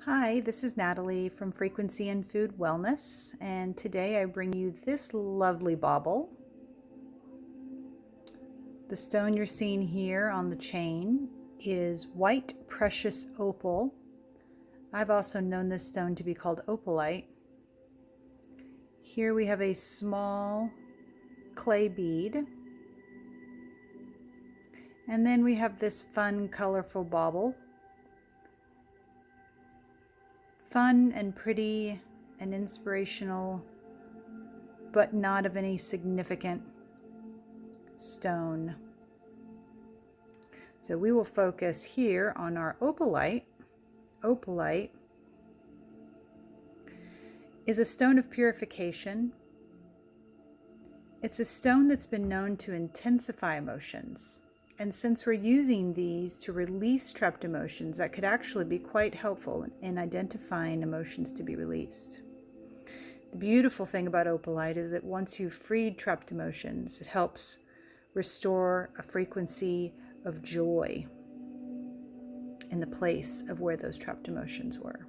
Hi, this is Natalie from Frequency and Food Wellness, and today I bring you this lovely bauble. The stone you're seeing here on the chain is white precious opal. I've also known this stone to be called opalite. Here we have a small clay bead, and then we have this fun, colorful bauble. Fun and pretty and inspirational, but not of any significant stone. So we will focus here on our opalite. Opalite is a stone of purification. It's a stone that's been known to intensify emotions. And since we're using these to release trapped emotions, that could actually be quite helpful in identifying emotions to be released. The beautiful thing about opalite is that once you've freed trapped emotions, it helps restore a frequency of joy in the place of where those trapped emotions were.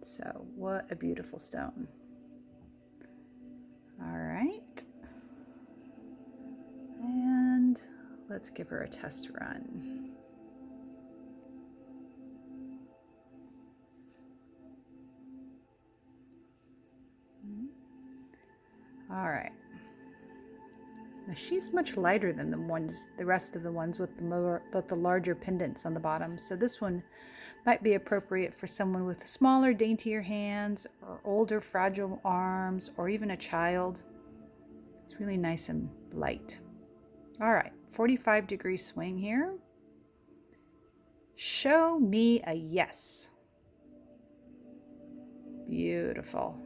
So, what a beautiful stone. All right. And let's give her a test run. All right. Now she's much lighter than the rest of the ones with the larger pendants on the bottom. So this one might be appropriate for someone with smaller, daintier hands, or older, fragile arms, or even a child. It's really nice and light. All right, 45-degree swing here. Show me a yes. Beautiful.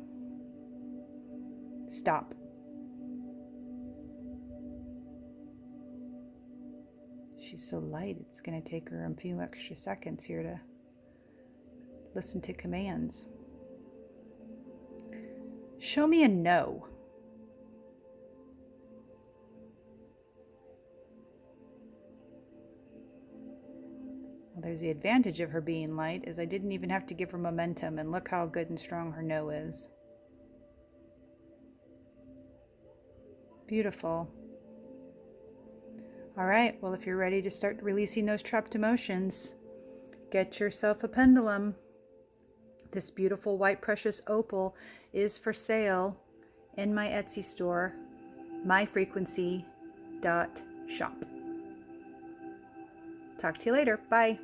Stop. She's so light, it's going to take her a few extra seconds here to listen to commands. Show me a no. Well, there's the advantage of her being light, is I didn't even have to give her momentum, and look how good and strong her no is. Beautiful. All right, well, if you're ready to start releasing those trapped emotions, get yourself a pendulum. This beautiful white precious opal is for sale in my Etsy store, myfrequency.shop. Talk to you later. Bye.